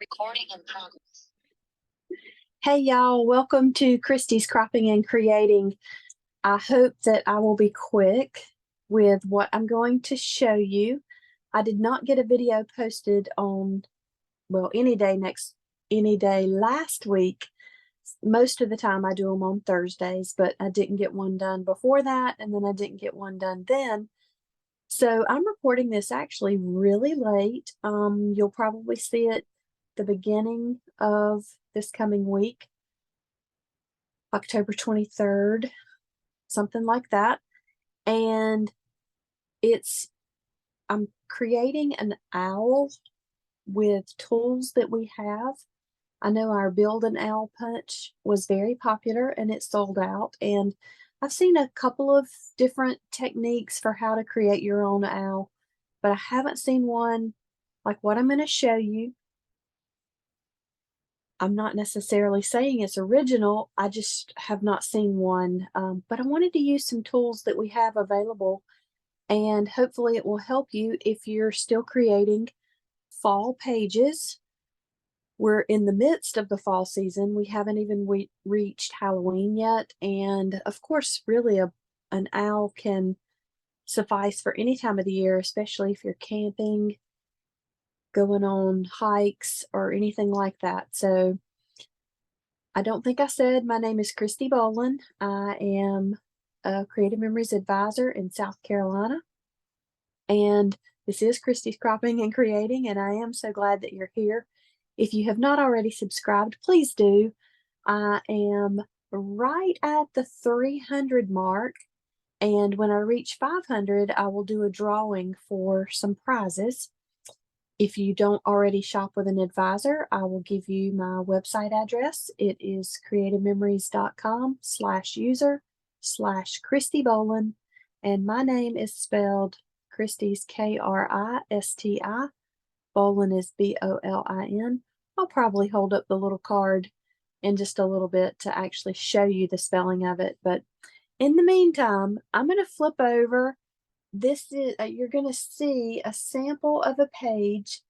Recording in progress. Hey y'all, welcome to Christy's Cropping and Creating. I hope that I will be quick with what I'm going to show you. I did not get a video posted on, well, any day last week. Most of the time I do them on Thursdays, but I didn't get one done before that, and then I didn't get one done then. So I'm recording this actually really late. You'll probably see it the beginning of this coming week, October 23rd, something like that. And I'm creating an owl with tools that we have. I know our Build an Owl punch was very popular and it sold out. And I've seen a couple of different techniques for how to create your own owl, but I haven't seen one like what I'm going to show you. I'm not necessarily saying it's original, I just have not seen one, but I wanted to use some tools that we have available, and hopefully it will help you if you're still creating fall pages. We're in the midst of the fall season. We haven't even reached Halloween yet, and of course, really an owl can suffice for any time of the year, especially if you're camping, going on hikes, or anything like that. So I don't think I said my name is Christy Bolin. I am a Creative Memories Advisor in South Carolina. And this is Christy's Cropping and Creating, and I am so glad that you're here. If you have not already subscribed, please do. I am right at the 300 mark, and when I reach 500, I will do a drawing for some prizes. If you don't already shop with an advisor, I will give you my website address. It is creativememories.com/user/Christy Bolin. And my name is spelled Christy's Kristi. Bolin is Bolin. I'll probably hold up the little card in just a little bit to actually show you the spelling of it. But in the meantime, I'm going to flip over. This is you're going to see a sample of a page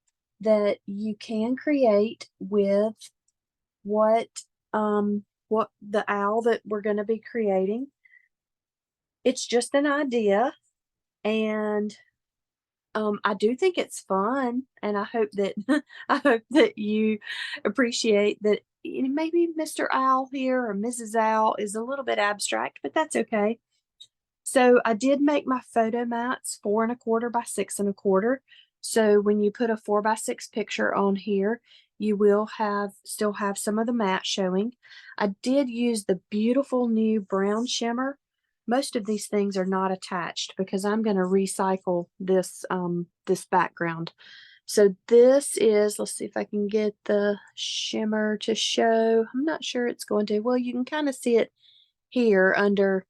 that you can create with what the owl that we're going to be creating. It's just an idea, and I do think it's fun, and I hope that I hope that you appreciate that. Maybe Mr. Owl here or Mrs. Owl is a little bit abstract, but that's okay. So I did make my photo mats 4 1/4 by 6 1/4. So when you put a 4 by 6 picture on here, you will still have some of the mat showing. I did use the beautiful new brown shimmer. Most of these things are not attached because I'm going to recycle this this background. So this is, let's see if I can get the shimmer to show. I'm not sure it's going to. Well, you can kind of see it here under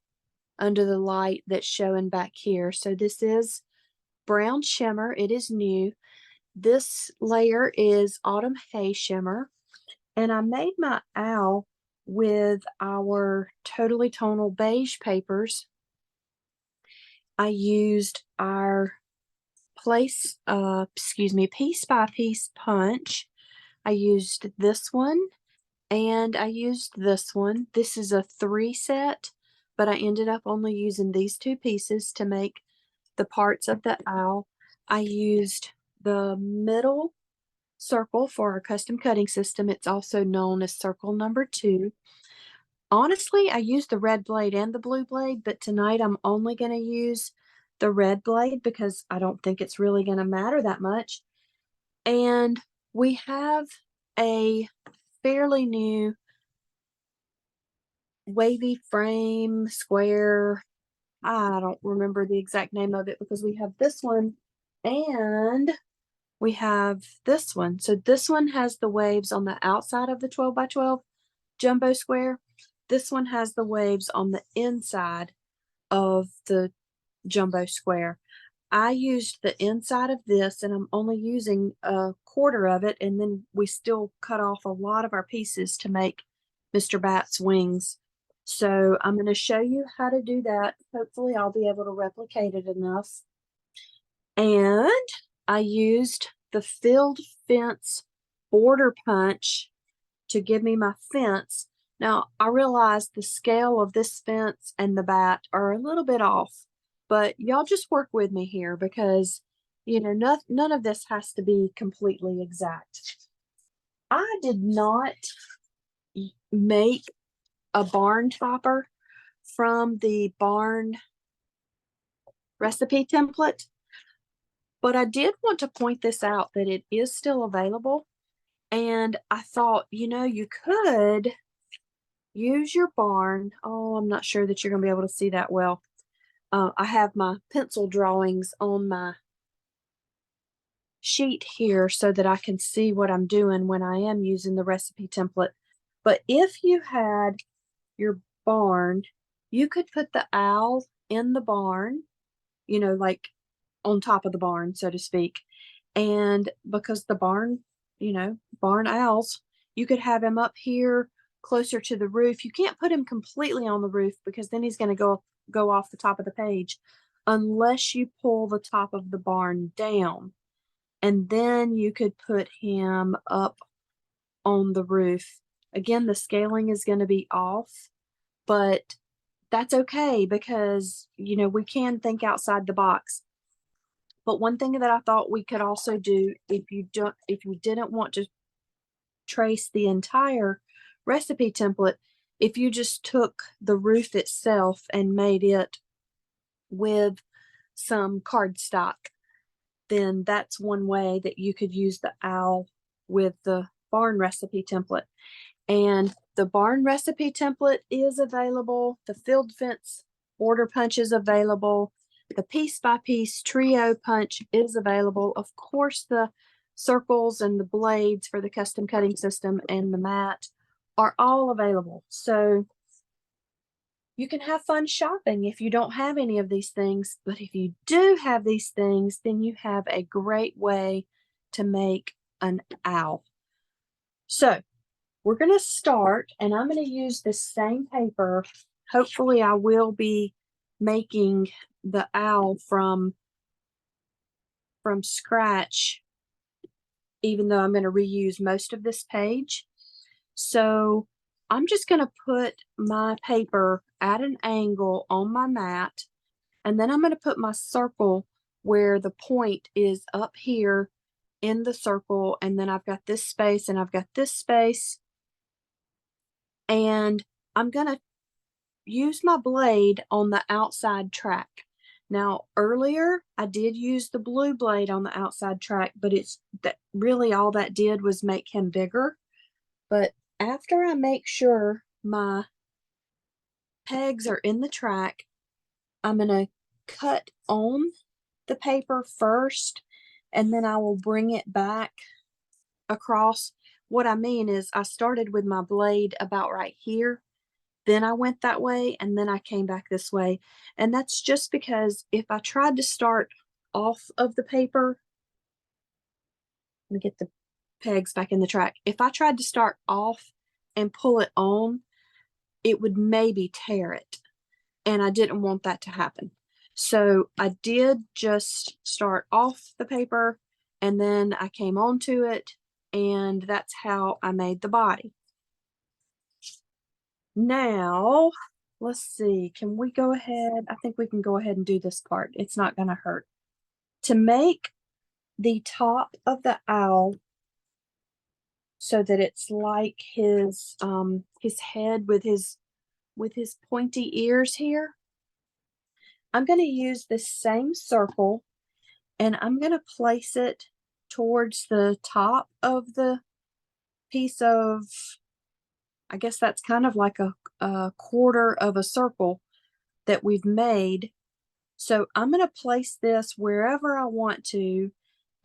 the light that's showing back here. So this is brown shimmer. It is new. This layer is autumn hay shimmer, and I made my owl with our Totally Tonal Beige papers. I used our piece by piece punch. I used this one, and I used this one. This is a 3 set, but I ended up only using these 2 pieces to make the parts of the owl. I used the middle circle for our custom cutting system. It's also known as circle number 2. Honestly, I used the red blade and the blue blade, but tonight I'm only going to use the red blade because I don't think it's really going to matter that much. And we have a fairly new wavy frame square. I don't remember the exact name of it because we have this one and we have this one. So this one has the waves on the outside of the 12 by 12 jumbo square. This one has the waves on the inside of the jumbo square. I used the inside of this, and I'm only using 1/4 of it, and then we still cut off a lot of our pieces to make Mr. Bat's wings. So I'm going to show you how to do that. Hopefully I'll be able to replicate it enough. And I used the Field Fence border punch to give me my fence. Now, I realize the scale of this fence and the bat are a little bit off, but y'all just work with me here because, you know, none of this has to be completely exact. I did not make a barn topper from the barn recipe template, but I did want to point this out that it is still available. And I thought, you know, you could use your barn. Oh, I'm not sure that you're going to be able to see that well. I have my pencil drawings on my sheet here so that I can see what I'm doing when I am using the recipe template. But if you had your barn, you could put the owl in the barn, you know, like on top of the barn, so to speak. And because the barn, you know, barn owls, you could have him up here closer to the roof. You can't put him completely on the roof because then he's going to go off the top of the page unless you pull the top of the barn down. And then you could put him up on the roof. Again, the scaling is going to be off, but that's okay because, you know, we can think outside the box. But one thing that I thought we could also do if you didn't want to trace the entire recipe template, if you just took the roof itself and made it with some cardstock, then that's one way that you could use the owl with the barn recipe template. And the barn recipe template is available. The field fence border punch is available. The piece by piece trio punch is available. Of course, the circles and the blades for the custom cutting system and the mat are all available. So you can have fun shopping if you don't have any of these things. But if you do have these things, then you have a great way to make an owl. So we're going to start, and I'm going to use the same paper. Hopefully I will be making the owl from scratch, even though I'm going to reuse most of this page. So I'm just going to put my paper at an angle on my mat, and then I'm going to put my circle where the point is up here in the circle, and then I've got this space and I've got this space. And I'm going to use my blade on the outside track. Now, earlier I did use the blue blade on the outside track, but it's that really all that did was make him bigger. But after I make sure my pegs are in the track, I'm going to cut on the paper first, and then I will bring it back across. What I mean is I started with my blade about right here, then I went that way, and then I came back this way. And that's just because if I tried to start off of the paper, let me get the pegs back in the track. If I tried to start off and pull it on, it would maybe tear it. And I didn't want that to happen. So I did just start off the paper, and then I came onto it, and that's how I made the body. Now, let's see, can we go ahead? I think we can go ahead and do this part. It's not going to hurt. To make the top of the owl so that it's like his head with his pointy ears here, I'm going to use this same circle, and I'm going to place it towards the top of the piece of, I guess that's kind of like a quarter of a circle that we've made. So I'm going to place this wherever I want to,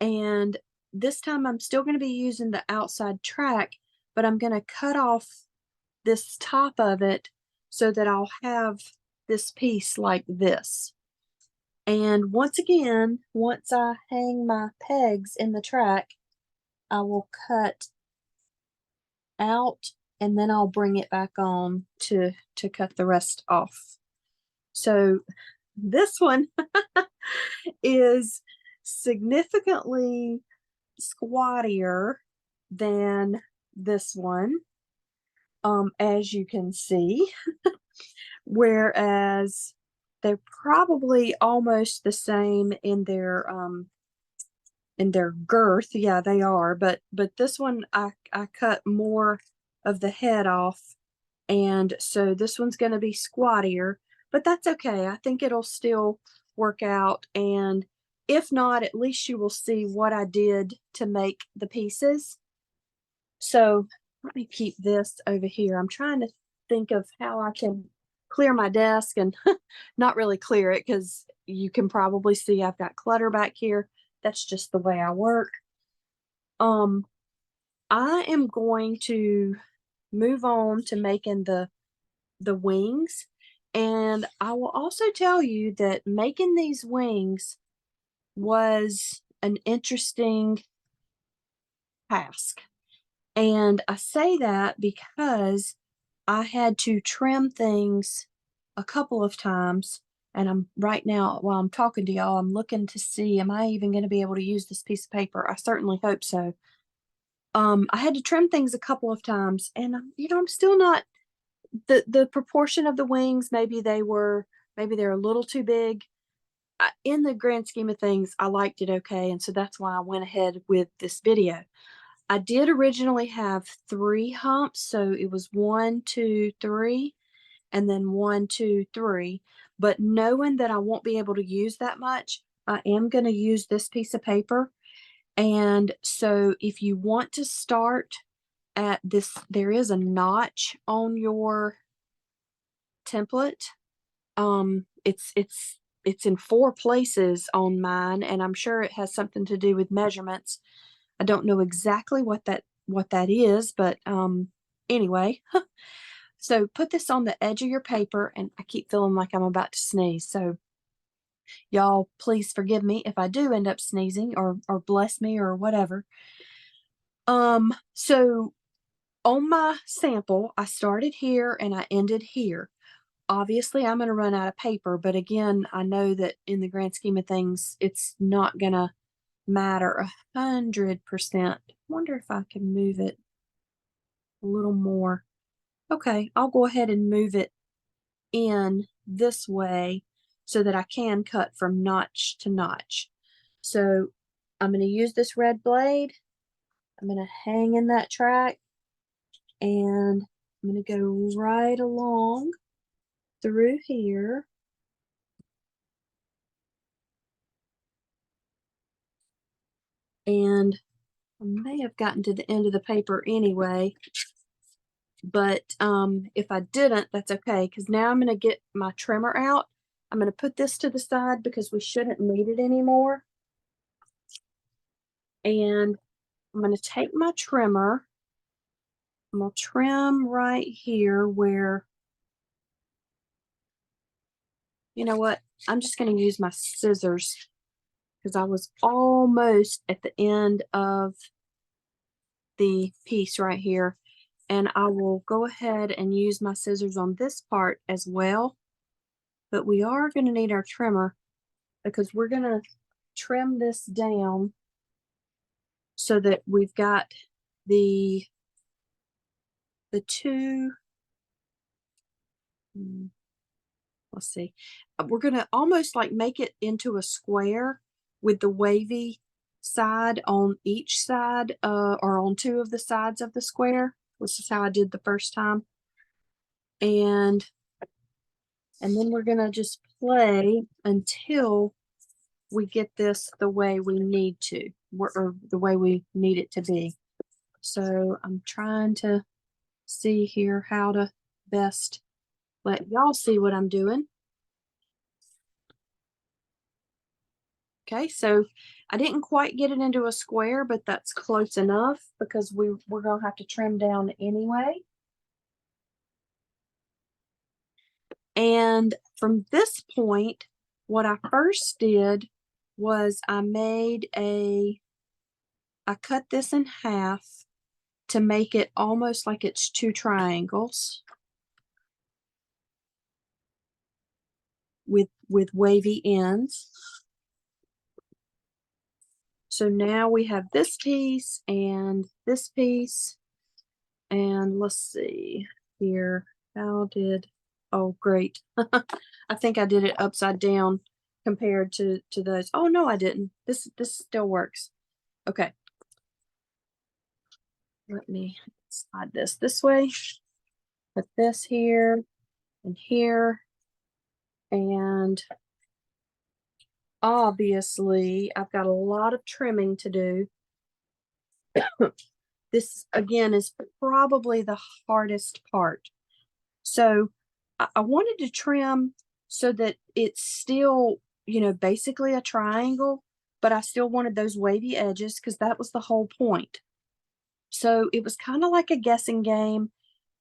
and this time I'm still going to be using the outside track, but I'm going to cut off this top of it so that I'll have this piece like this. And once again, once I hang my pegs in the track, I will cut out, and then I'll bring it back on to cut the rest off. So this one is significantly squattier than this one, as you can see, whereas they're probably almost the same in their girth. Yeah, they are, but this one I cut more of the head off, and so this one's going to be squattier, but that's okay. I think it'll still work out, and if not, at least you will see what I did to make the pieces. So let me keep this over here. I'm trying to think of how I can clear my desk and not really clear it, because you can probably see I've got clutter back here. That's just the way I work. I am going to move on to making the wings, and I will also tell you that making these wings was an interesting task. And I say that because I had to trim things a couple of times. And I'm right now, while I'm talking to y'all, I'm looking to see, am I even going to be able to use this piece of paper? I certainly hope so. I had to trim things a couple of times, and I'm still not the proportion of the wings. Maybe they're a little too big. In the grand scheme of things, I liked it okay, and so that's why I went ahead with this video. I did originally have 3 humps, so it was 1, 2, 3, and then 1, 2, 3. But knowing that I won't be able to use that much, I am going to use this piece of paper. And so if you want to start at this, there is a notch on your template. It's in 4 places on mine, and I'm sure it has something to do with measurements. I don't know exactly what that is, but anyway. So put this on the edge of your paper, and I keep feeling like I'm about to sneeze. So y'all, please forgive me if I do end up sneezing, or bless me, or whatever. So on my sample, I started here and I ended here. Obviously, I'm going to run out of paper, but again, I know that in the grand scheme of things, it's not going to matter 100%. Wonder if I can move it a little more. Okay, I'll go ahead and move it in this way so that I can cut from notch to notch. So I'm going to use this red blade. I'm going to hang in that track, and I'm going to go right along through here. And I may have gotten to the end of the paper anyway, but if I didn't, that's okay, because now I'm going to get my trimmer out. I'm going to put this to the side because we shouldn't need it anymore. And I'm going to take my trimmer. I'm going to trim right here where, you know what, I'm just going to use my scissors because I was almost at the end of the piece right here. And I will go ahead and use my scissors on this part as well. But we are going to need our trimmer because we're going to trim this down so that we've got the two, let's see, we're going to almost like make it into a square with the wavy side on each side, or on 2 of the sides of the square. This is how I did the first time. And then we're going to just play until we get this the way we need to, or the way we need it to be. So I'm trying to see here how to best let y'all see what I'm doing. Okay, so I didn't quite get it into a square, but that's close enough because we're going to have to trim down anyway. And from this point, what I first did was I cut this in half to make it almost like it's 2 triangles with wavy ends. So now we have this piece and this piece. And let's see here. Oh, great. I think I did it upside down compared to those. Oh, no, I didn't. This still works. Okay. Let me slide this way. Put this here and here. And obviously, I've got a lot of trimming to do. This, again, is probably the hardest part. So I wanted to trim so that it's still, you know, basically a triangle, but I still wanted those wavy edges because that was the whole point. So it was kind of like a guessing game,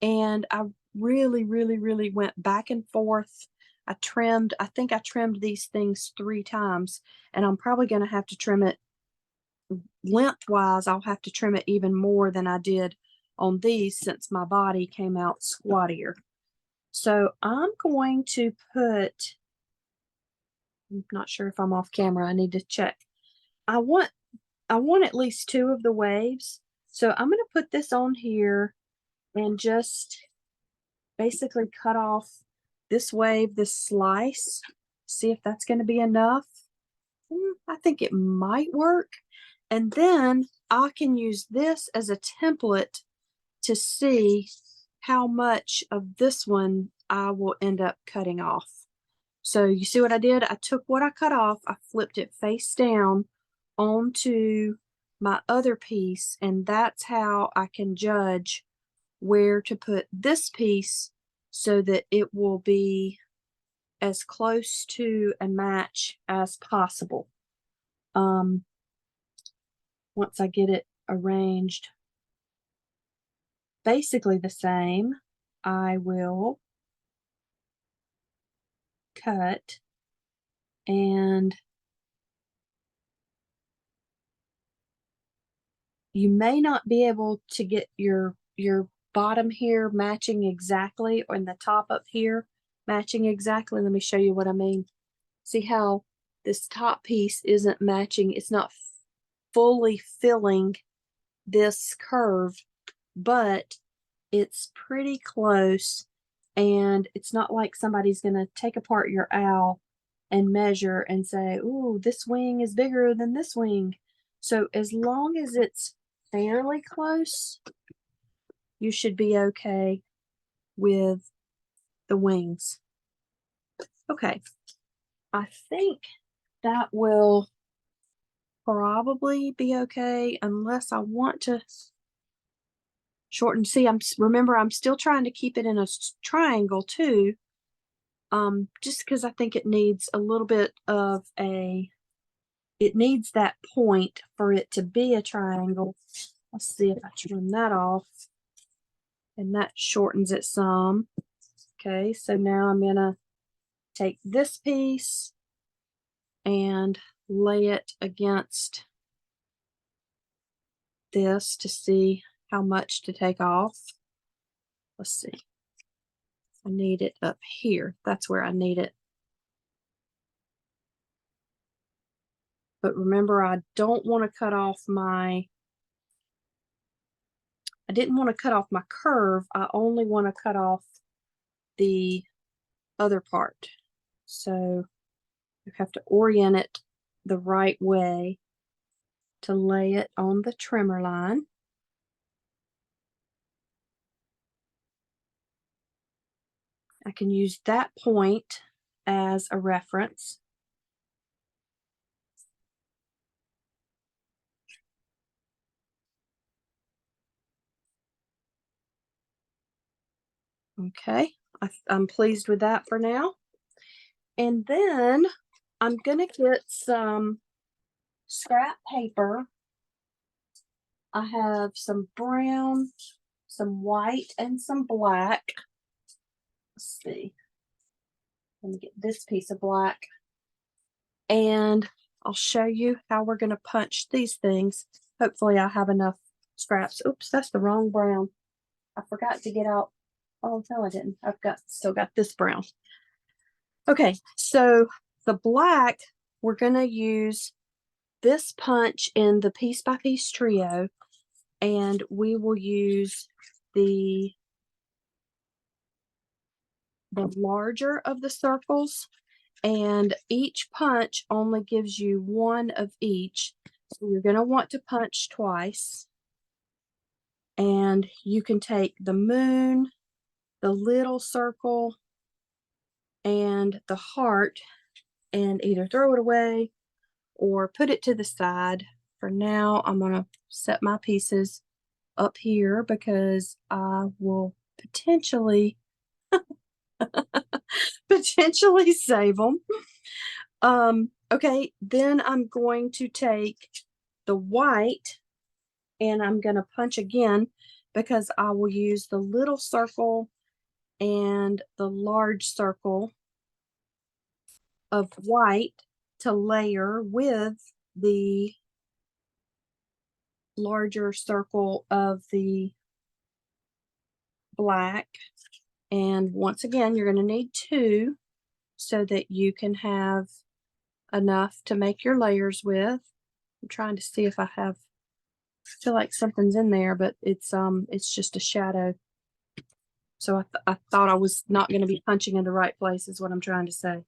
and I really went back and forth. I think I trimmed these things 3 times, and I'm probably going to have to trim it lengthwise. I'll have to trim it even more than I did on these since my body came out squattier. So I'm going to put, I'm not sure if I'm off camera. I need to check. I want at least 2 of the waves. So I'm going to put this on here and just basically cut off this wave, this slice, see if that's going to be enough. I think it might work. And then I can use this as a template to see how much of this one I will end up cutting off. So you see what I did? I took what I cut off, I flipped it face down onto my other piece, and that's how I can judge where to put this piece so that it will be as close to a match as possible. Once I get it arranged basically the same, I will cut, and you may not be able to get your bottom here matching exactly, or in the top up here matching exactly. Let me show you what I mean. See how this top piece isn't matching? It's not fully filling this curve, but it's pretty close, and it's not like somebody's going to take apart your owl and measure and say, "Ooh, this wing is bigger than this wing." So as long as it's fairly close, you should be okay with the wings. Okay, I think that will probably be okay, unless I want to shorten. See, remember, I'm still trying to keep it in a triangle too, just because I think it needs a little bit of it needs that point for it to be a triangle. Let's see if I trim that off, and that shortens it some. Okay, so now I'm gonna take this piece and lay it against this to see how much to take off. Let's see. I need it up here. That's where I need it. But remember, I don't want to cut off I didn't want to cut off my curve. I only want to cut off the other part. So you have to orient it the right way to lay it on the trimmer line. I can use that point as a reference. Okay, I'm pleased with that for now. And then I'm going to get some scrap paper. I have some brown, some white, and some black. Let's see. Let me get this piece of black. And I'll show you how we're going to punch these things. Hopefully I have enough scraps. Oops, that's the wrong brown. I forgot to get out. Oh, no, I didn't. Still got this brown. Okay, so the black, we're going to use this punch in the piece by piece trio, and we will use the larger of the circles, and each punch only gives you one of each. So you're going to want to punch twice, and you can take the moon, the little circle, and the heart and either throw it away or put it to the side. For now, I'm going to set my pieces up here because I will potentially save them. Okay, then I'm going to take the white and I'm going to punch again because I will use the little circle and the large circle of white to layer with the larger circle of the black. And once again, you're going to need two so that you can have enough to make your layers with. I'm trying to see if I feel like something's in there, but it's just a shadow. So I thought I was not going to be punching in the right place is what I'm trying to say.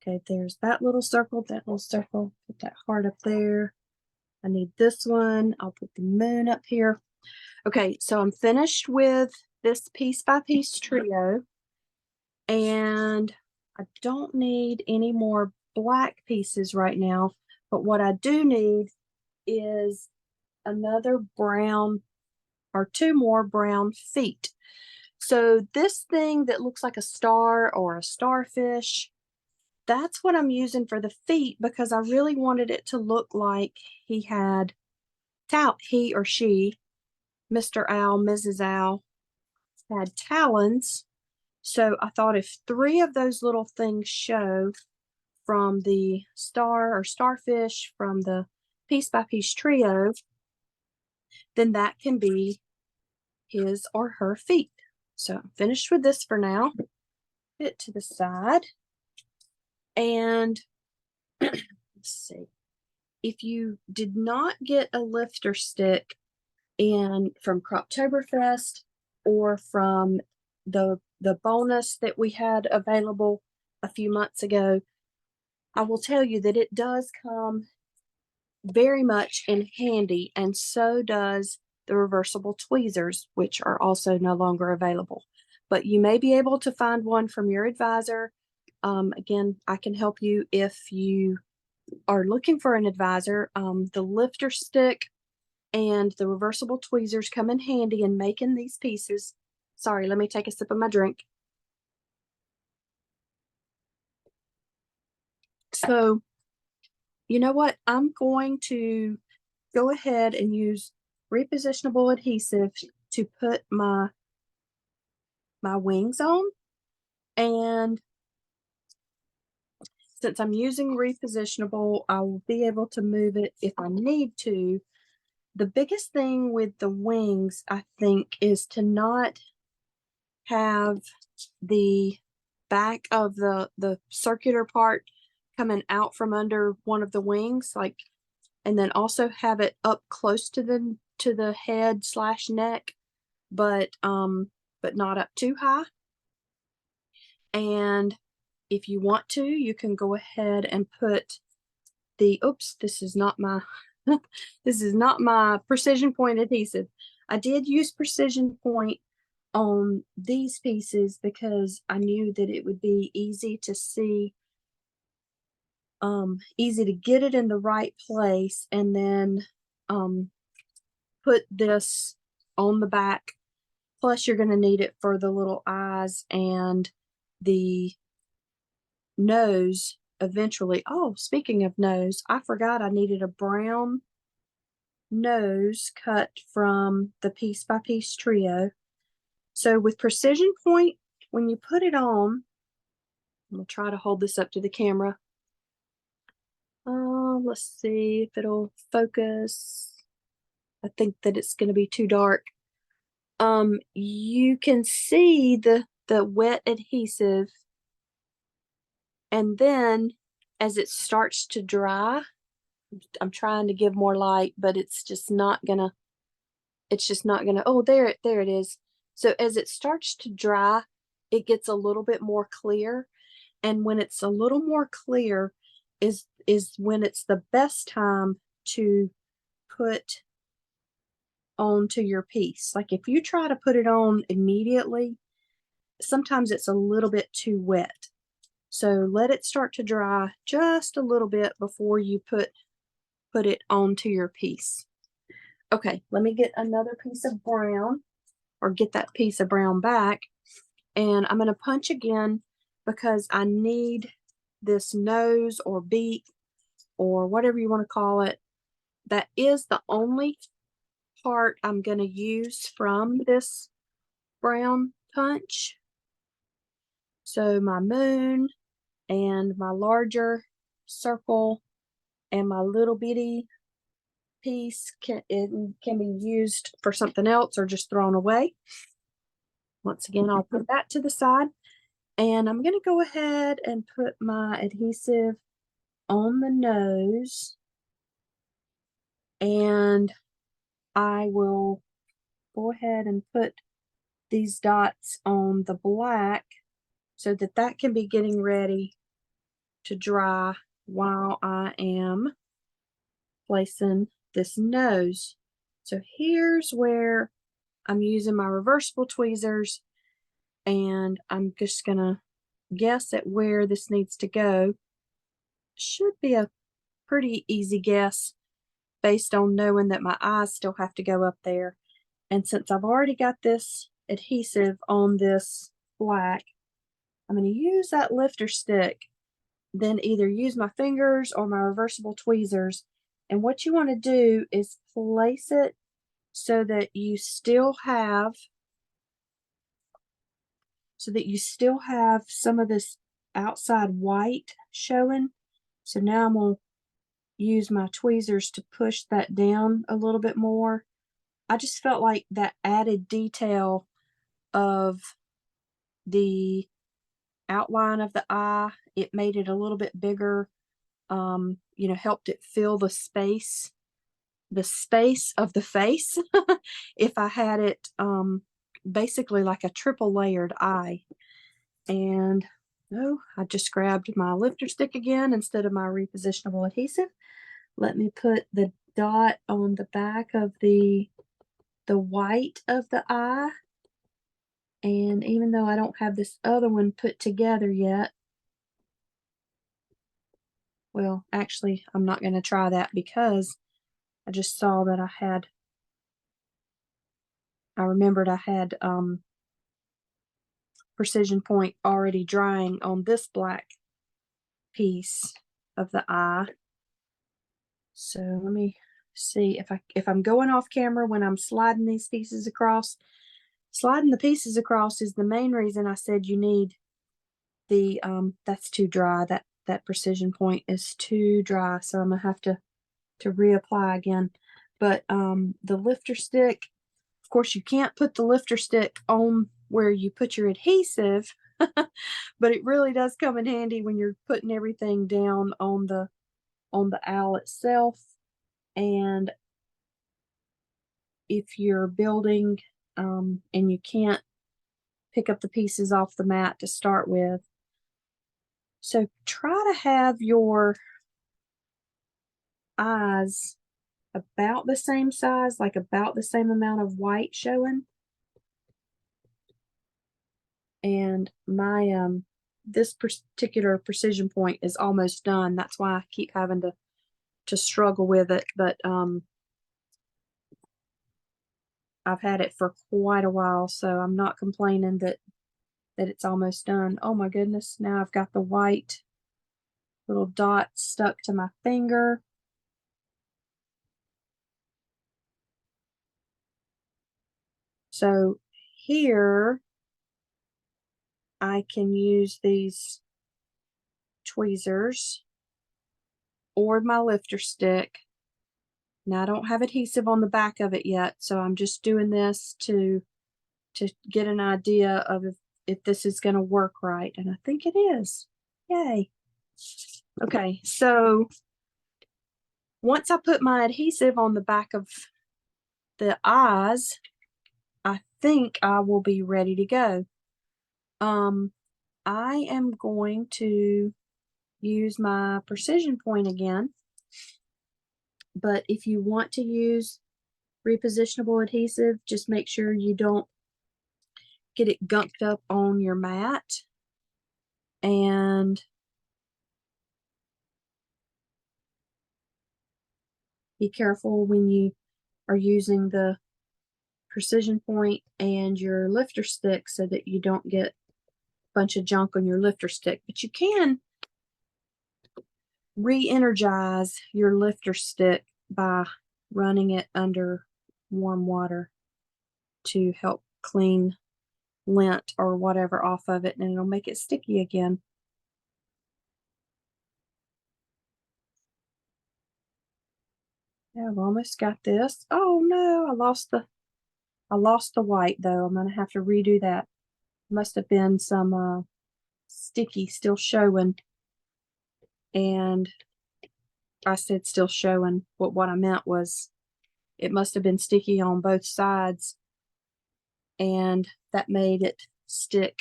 Okay, there's that little circle, put that heart up there. I need this one. I'll put the moon up here. Okay, so I'm finished with this piece by piece trio, and I don't need any more black pieces right now, but what I do need is another brown or two more brown feet. So this thing that looks like a star or a starfish, that's what I'm using for the feet because I really wanted it to look like he or she, Mr. Owl, Mrs. Owl, had talons. So I thought if three of those little things show from the star or starfish from the piece by piece trio, then that can be his or her feet. So I'm finished with this for now. Put it to the side. And let's see. If you did not get a lifter stick from Croptoberfest or from the bonus that we had available a few months ago, I will tell you that it does come very much in handy, and so does the reversible tweezers, which are also no longer available. But you may be able to find one from your advisor. Again, I can help you if you are looking for an advisor. The lifter stick and the reversible tweezers come in handy in making these pieces. Sorry, let me take a sip of my drink. So, you know what? I'm going to go ahead and use repositionable adhesive to put my wings on. And since I'm using repositionable, I will be able to move it if I need to. The biggest thing with the wings, I think, is to not have the back of the circular part coming out from under one of the wings, and then also have it up close to the head / neck, but not up too high. And if you want to, you can go ahead and put this is not my this is not my Precision Point adhesive. I did use Precision Point on these pieces because I knew that it would be easy to see, easy to get it in the right place, and then put this on the back. Plus you're going to need it for the little eyes and the nose eventually. Oh, speaking of nose, I forgot I needed a brown nose cut from the piece by piece trio. So with Precision Point, when you put it on, I'm gonna try to hold this up to the camera. Let's see if it'll focus. I think that it's going to be too dark. You can see the wet adhesive, and then as it starts to dry, I'm trying to give more light, but it's just not gonna, oh, there it is. So as it starts to dry, it gets a little bit more clear. And when it's a little more clear is when it's the best time to put onto your piece. Like if you try to put it on immediately, sometimes it's a little bit too wet. So let it start to dry just a little bit before you put it onto your piece. Okay, let me get another piece of brown, or get that piece of brown back, and I'm going to punch again because I need this nose or beak or whatever you want to call it. That is the only part I'm going to use from this brown punch. So my moon and my larger circle and my little bitty piece can be used for something else or just thrown away. Once again, I'll put that to the side, and I'm going to go ahead and put my adhesive on the nose, and I will go ahead and put these dots on the black so that that can be getting ready to dry while I am placing this nose. So here's where I'm using my reversible tweezers, and I'm just gonna guess at where this needs to go. Should be a pretty easy guess based on knowing that my eyes still have to go up there. And since I've already got this adhesive on this black, I'm going to use that lifter stick, then either use my fingers or my reversible tweezers. And what you want to do is place it so that you still have some of this outside white showing. So now I'm going to use my tweezers to push that down a little bit more. I just felt like that added detail of the outline of the eye, it made it a little bit bigger, helped it fill the space of the face. If I had it basically like a triple layered eye. And I just grabbed my lifter stick again instead of my repositionable adhesive. Let me put the dot on the back of the white of the eye. And even though I don't have this other one put together yet, well, actually, I'm not going to try that because I just saw that I remembered I had precision point already drying on this black piece of the eye. So let me see if I'm going off camera when I'm sliding these pieces across. Sliding the pieces across is the main reason I said you need the that's too dry. That precision point is too dry, so I'm gonna have to reapply again. But the lifter stick, of course, you can't put the lifter stick on where you put your adhesive, but it really does come in handy when you're putting everything down on the owl itself. And if you're building and you can't pick up the pieces off the mat to start with, so try to have your eyes about the same size, like about the same amount of white showing. And my this particular precision point is almost done. That's why I keep having to struggle with it. But I've had it for quite a while, so I'm not complaining that it's almost done. Oh my goodness, now I've got the white little dot stuck to my finger. So here I can use these tweezers or my lifter stick. Now I don't have adhesive on the back of it yet, so I'm just doing this to get an idea of if this is going to work right, and I think it is. Yay. Okay, so Once I put my adhesive on the back of the eyes, I think I will be ready to go. I am going to use my precision point again, but if you want to use repositionable adhesive, just make sure you don't get it gunked up on your mat, and be careful when you are using the precision point and your lifter stick so that you don't get a bunch of junk on your lifter stick. But you can re-energize your lifter stick by running it under warm water to help clean lint or whatever off of it, and it'll make it sticky again. Yeah, I've almost got this. Oh no, I lost the white though. I'm gonna have to redo that. Must have been some sticky still showing, and I said still showing. What I meant was it must have been sticky on both sides, and that made it stick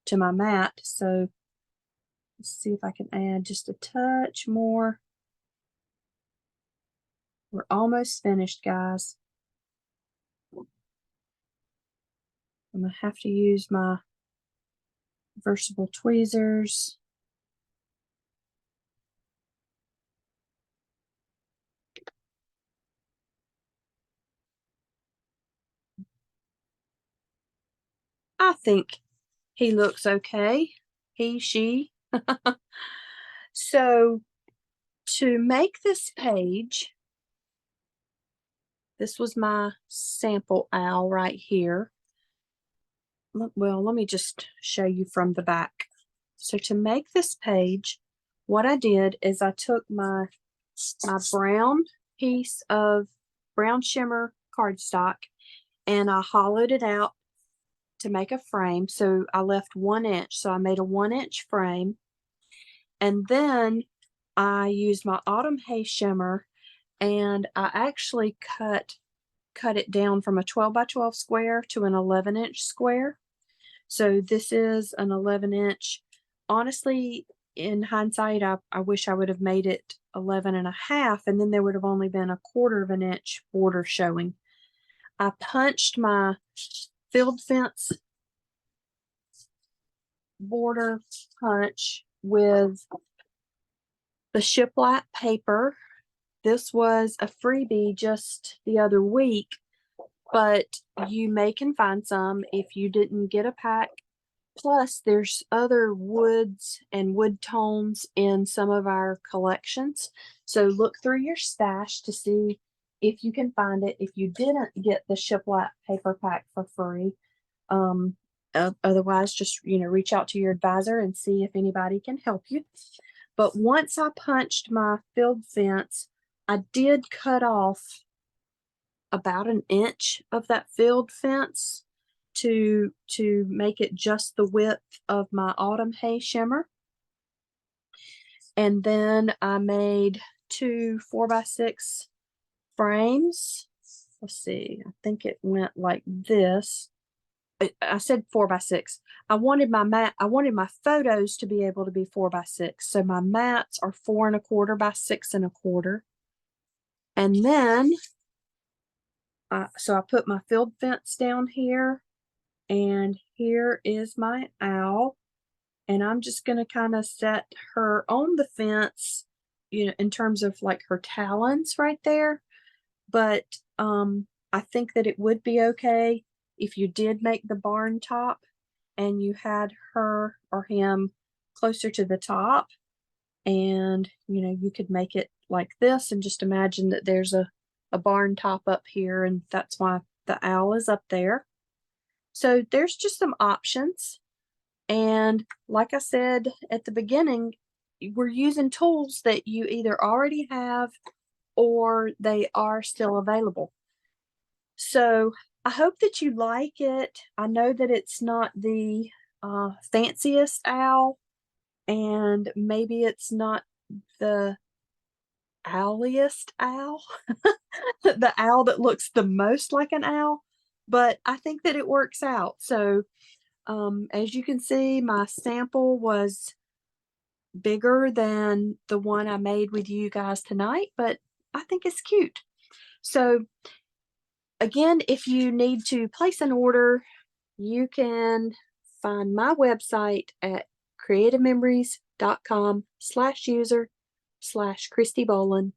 to my mat. So let's see if I can add just a touch more. We're almost finished, guys. I'm gonna have to use my reversible tweezers. I think he looks okay. He, she. So to make this page, this was my sample owl right here. Well, let me just show you from the back. So to make this page, what I did is I took my brown piece of brown shimmer cardstock and I hollowed it out to make a frame. So I left 1 inch. So I made a 1-inch frame. And then I used my autumn hay shimmer, and I actually cut it down from a 12 by 12 square to an 11-inch square. So this is an 11-inch. Honestly, in hindsight, I wish I would have made it 11.5, and then there would have only been a 1/4 of an inch border showing. I punched my field fence border punch with the shiplap paper. This was a freebie just the other week, but you can find some if you didn't get a pack. Plus, there's other woods and wood tones in some of our collections. So look through your stash to see if you can find it. If you didn't get the Shiplap Paper Pack for free, otherwise just reach out to your advisor and see if anybody can help you. But once I punched my field fence, I did cut off about 1 inch of that field fence to make it just the width of my autumn hay shimmer. And then I made 2 4x6 frames. Let's see, I think it went like this. I said 4x6. I wanted my photos to be able to be 4x6. So my mats are 4 1/4 by 6 1/4. And then so I put my field fence down here, and here is my owl, and I'm just going to kind of set her on the fence, in terms of like her talons right there. But I think that it would be okay if you did make the barn top and you had her or him closer to the top, and you could make it like this and just imagine that there's a barn top up here, and that's why the owl is up there. So there's just some options. And like I said at the beginning, we're using tools that you either already have or they are still available. So I hope that you like it. I know that it's not the fanciest owl, and maybe it's not the owliest owl, the owl that looks the most like an owl, but I think that it works out. So, as you can see, my sample was bigger than the one I made with you guys tonight, but I think it's cute. So again, if you need to place an order, you can find my website at creativememories.com/user/Christy Bolin.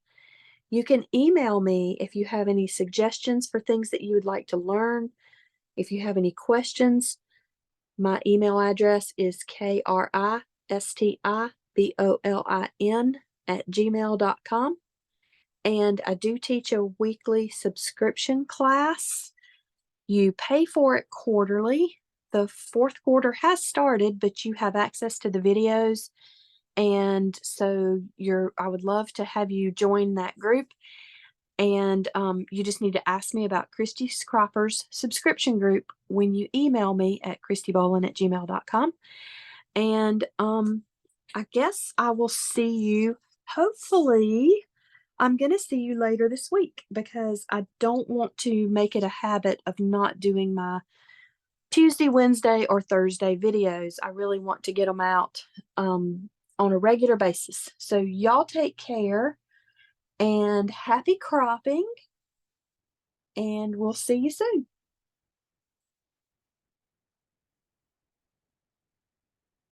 You can email me if you have any suggestions for things that you would like to learn. If you have any questions, my email address is kristibolin@gmail.com. And I do teach a weekly subscription class. You pay for it quarterly. The fourth quarter has started, but you have access to the videos. And so I would love to have you join that group. And you just need to ask me about Christy Scropper's subscription group when you email me at kristibolin@gmail.com. And I guess I will see you. Hopefully, I'm going to see you later this week because I don't want to make it a habit of not doing my Tuesday, Wednesday, or Thursday videos. I really want to get them out on a regular basis. So y'all take care and happy cropping, and we'll see you soon.